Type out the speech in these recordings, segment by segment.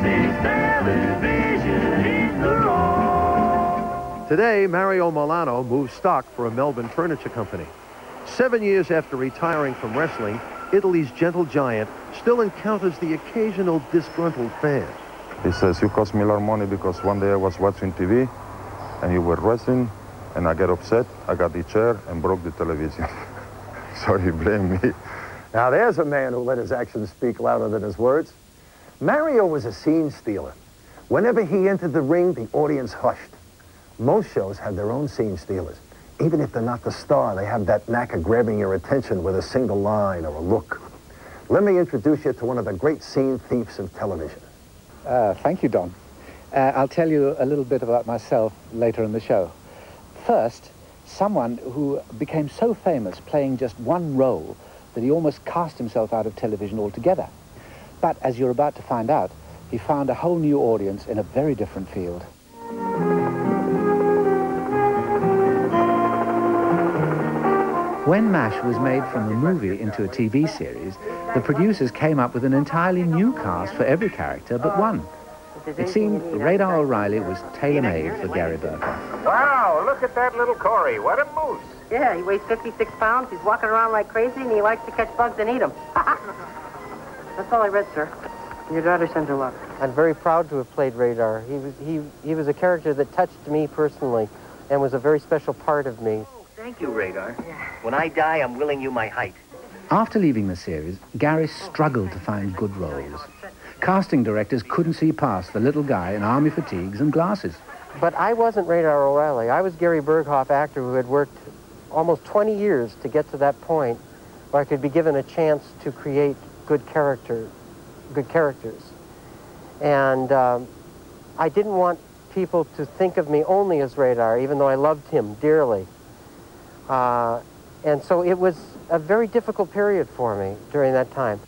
Since television hit the road. Today, Mario Milano moves stock for a Melbourne furniture company. 7 years after retiring from wrestling, Italy's gentle giant still encounters the occasional disgruntled fan. He says, you cost me a lot of money because one day I was watching TV and you were wrestling and I get upset, I got the chair and broke the television. So he blamed me. Now there's a man who let his actions speak louder than his words. Mario was a scene stealer. Whenever he entered the ring, the audience hushed. Most shows have their own scene stealers. Even if they're not the star, they have that knack of grabbing your attention with a single line or a look. Let me introduce you to one of the great scene thieves of television. Thank you, Don. I'll tell you a little bit about myself later in the show. First, someone who became so famous playing just one role that he almost cast himself out of television altogether. But as you're about to find out, he found a whole new audience in a very different field. When MASH was made from a movie into a TV series, the producers came up with an entirely new cast for every character but one. It seemed Radar O'Reilly was tailor-made for Gary Burkhoff. Wow, look at that little Corey. What a moose. Yeah, he weighs 56 pounds, he's walking around like crazy, and he likes to catch bugs and eat them. That's all I read, sir. Your daughter sends her love. I'm very proud to have played Radar. He was a character that touched me personally and was a very special part of me. Thank you, Radar. When I die, I'm willing you my height. After leaving the series, Gary struggled to find good roles. Casting directors couldn't see past the little guy in army fatigues and glasses. But I wasn't Radar O'Reilly. I was Gary Burkhoff, actor who had worked almost 20 years to get to that point where I could be given a chance to create good characters. And I didn't want people to think of me only as Radar, even though I loved him dearly. And so it was a very difficult period for me during that time.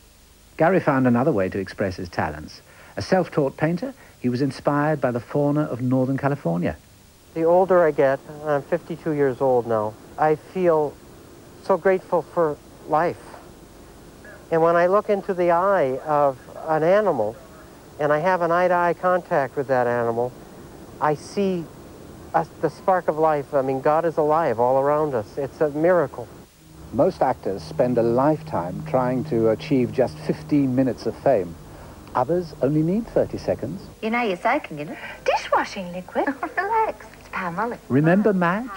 Gary found another way to express his talents. A self-taught painter, he was inspired by the fauna of Northern California. The older I get, I'm 52 years old now, I feel so grateful for life. And when I look into the eye of an animal, and I have an eye-to-eye contact with that animal, I see the spark of life. I mean, God is alive all around us. It's a miracle. Most actors spend a lifetime trying to achieve just 15 minutes of fame. Others only need 30 seconds. You know you're soaking in it. Dishwashing liquid. Relax. It's Palmolive. Remember Madge?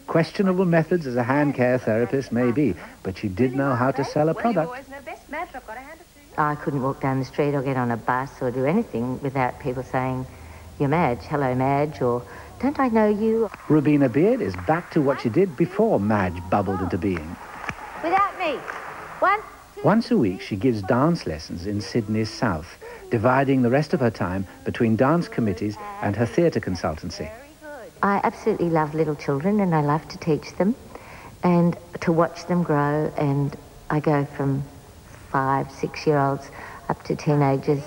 Questionable methods as a hand care therapist may be, but she did know how to sell a product. I couldn't walk down the street or get on a bus or do anything without people saying, "You're Madge, hello Madge," or "Don't I know you?" Rubina Beard is back to what she did before Madge bubbled into being. Without me. 1, 2, Once a week, she gives dance lessons in Sydney's south, dividing the rest of her time between dance committees and her theatre consultancy. I absolutely love little children and I love to teach them and to watch them grow, and I go from 5, 6-year-olds up to teenagers,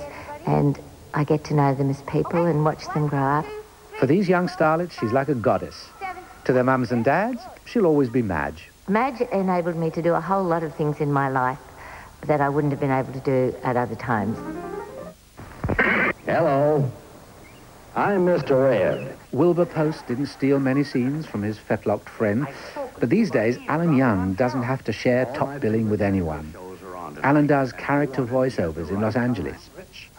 and I get to know them as people and watch them grow up. For these young starlets, she's like a goddess. To their mums and dads, she'll always be Madge. Madge enabled me to do a whole lot of things in my life that I wouldn't have been able to do at other times. Hello, I'm Mr. Ed. Wilbur Post didn't steal many scenes from his fetlocked friend, but these days, Alan Young doesn't have to share top billing with anyone. Alan does character voiceovers in Los Angeles.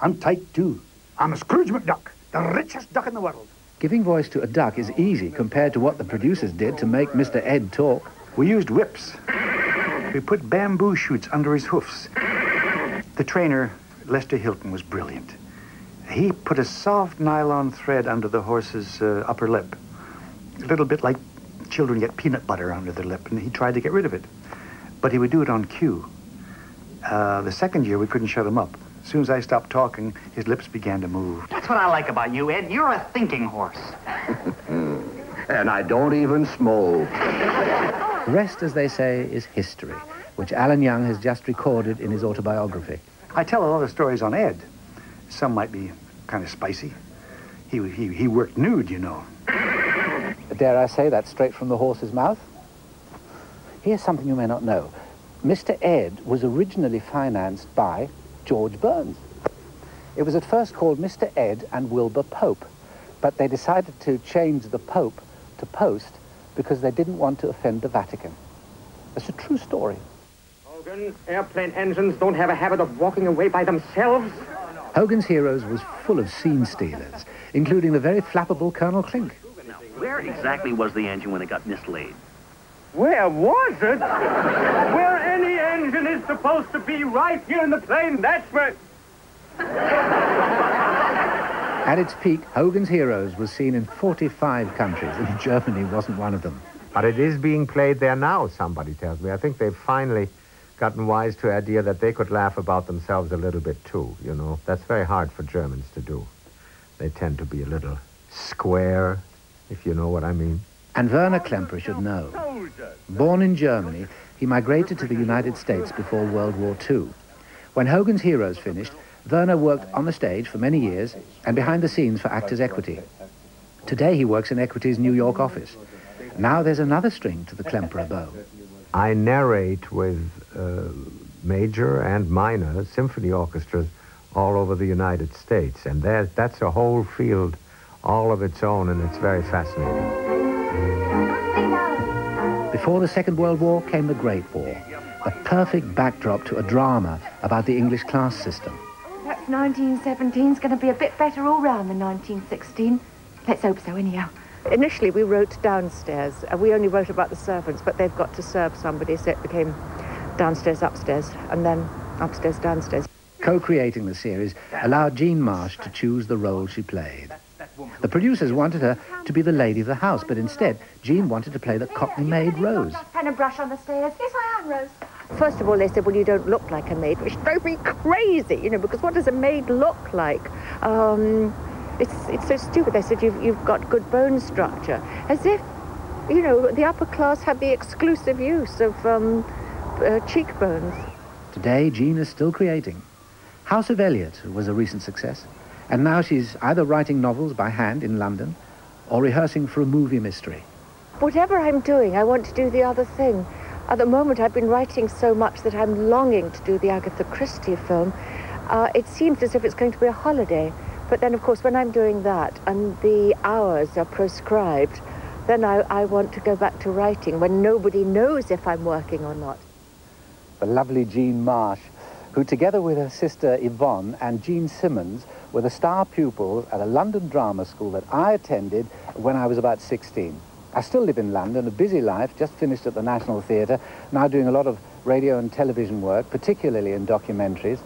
I'm type 2. I'm a Scrooge McDuck, the richest duck in the world. Giving voice to a duck is easy compared to what the producers did to make Mr. Ed talk. We used whips. We put bamboo shoots under his hoofs. The trainer, Lester Hilton, was brilliant. He put a soft nylon thread under the horse's upper lip. A little bit like children get peanut butter under their lip, and he tried to get rid of it. But he would do it on cue. The second year, we couldn't shut him up. As soon as I stopped talking, his lips began to move. That's what I like about you, Ed. You're a thinking horse. And I don't even smoke. The rest, as they say, is history, which Alan Young has just recorded in his autobiography. I tell a lot of stories on Ed. Some might be kind of spicy. He worked nude, you know. Dare I say that straight from the horse's mouth? Here's something you may not know. Mr. Ed was originally financed by George Burns. It was at first called Mr. Ed and Wilbur Pope, but they decided to change the Pope to Post because they didn't want to offend the Vatican. It's a true story. Hogan, airplane engines don't have a habit of walking away by themselves. Hogan's Heroes was full of scene stealers, including the very flappable Colonel Klink. Now, where exactly was the engine when it got mislaid? Where was it? Where any engine is supposed to be, right here in the plane, that's where... At its peak, Hogan's Heroes was seen in 45 countries, and Germany wasn't one of them. But it is being played there now, somebody tells me. I think they've finally gotten wise to the idea that they could laugh about themselves a little bit too, you know. That's very hard for Germans to do. They tend to be a little square, if you know what I mean. And Werner Klemperer should know. Born in Germany, he migrated to the United States before World War II. When Hogan's Heroes finished, Werner worked on the stage for many years and behind the scenes for Actors Equity. Today he works in Equity's New York office. Now there's another string to the Klemperer bow. I narrate with major and minor symphony orchestras all over the United States, and that's a whole field all of its own, and it's very fascinating. Before the Second World War came the Great War, a perfect backdrop to a drama about the English class system. Perhaps 1917's going to be a bit better all round than 1916. Let's hope so, anyhow. Initially, we wrote downstairs. We only wrote about the servants, but they've got to serve somebody, so it became downstairs, upstairs, and then upstairs, downstairs. Co-creating the series allowed Jean Marsh to choose the role she played. The producers wanted her to be the lady of the house, but instead, Jean wanted to play the Cockney maid Rose. Pen and brush on the stairs. Yes, I am, Rose. First of all, they said, well, you don't look like a maid, which drove me crazy, you know, because what does a maid look like? It's so stupid. They said, you've got good bone structure. As if, you know, the upper class had the exclusive use of cheekbones. Today, Jean is still creating. House of Eliot was a recent success, and now she's either writing novels by hand in London or rehearsing for a movie mystery. Whatever I'm doing, I want to do the other thing. At the moment, I've been writing so much that I'm longing to do the Agatha Christie film. It seems as if it's going to be a holiday. But then, of course, when I'm doing that and the hours are proscribed, then I want to go back to writing when nobody knows if I'm working or not. The lovely Jean Marsh, who together with her sister Yvonne and Jean Simmons were the star pupils at a London drama school that I attended when I was about 16. I still live in London, a busy life, just finished at the National Theatre, now doing a lot of radio and television work, particularly in documentaries.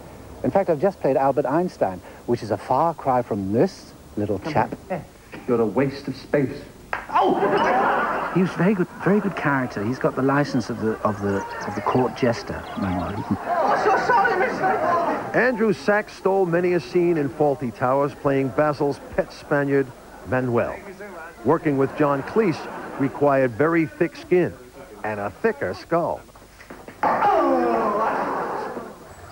In fact, I've just played Albert Einstein, which is a far cry from this little chap. You're a waste of space. Oh! He was very good character. He's got the license of the court jester, Manuel. Oh, so sorry, mister. Andrew Sachs stole many a scene in Fawlty Towers, playing Basil's pet Spaniard, Manuel. Working with John Cleese required very thick skin and a thicker skull.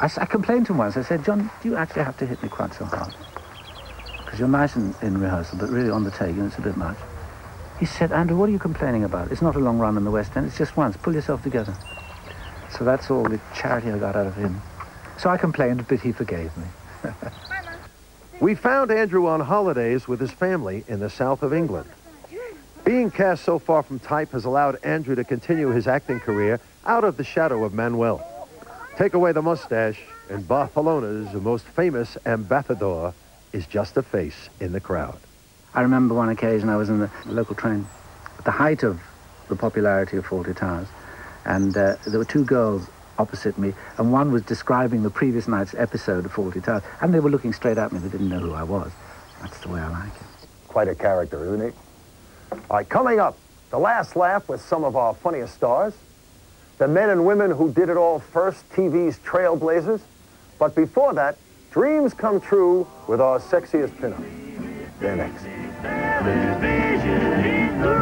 I complained to him once. I said, John, do you actually have to hit me quite so hard? Because you're nice in rehearsal, but really on the take, it's a bit much. He said, Andrew, what are you complaining about? It's not a long run in the West End. It's just once. Pull yourself together. So that's all the charity I got out of him. So I complained, but he forgave me. We found Andrew on holidays with his family in the south of England. Being cast so far from type has allowed Andrew to continue his acting career out of the shadow of Manuel. Take away the mustache, and Barcelona's most famous ambassador is just a face in the crowd. I remember one occasion I was in the local train at the height of the popularity of Fawlty Towers, and there were two girls opposite me, and one was describing the previous night's episode of Fawlty Towers, and they were looking straight at me. They didn't know who I was. That's the way I like it. Quite a character, isn't he? All right, coming up, the last laugh with some of our funniest stars, the men and women who did it all first, TV's trailblazers. But before that, dreams come true with our sexiest pinup. They're next. Television in the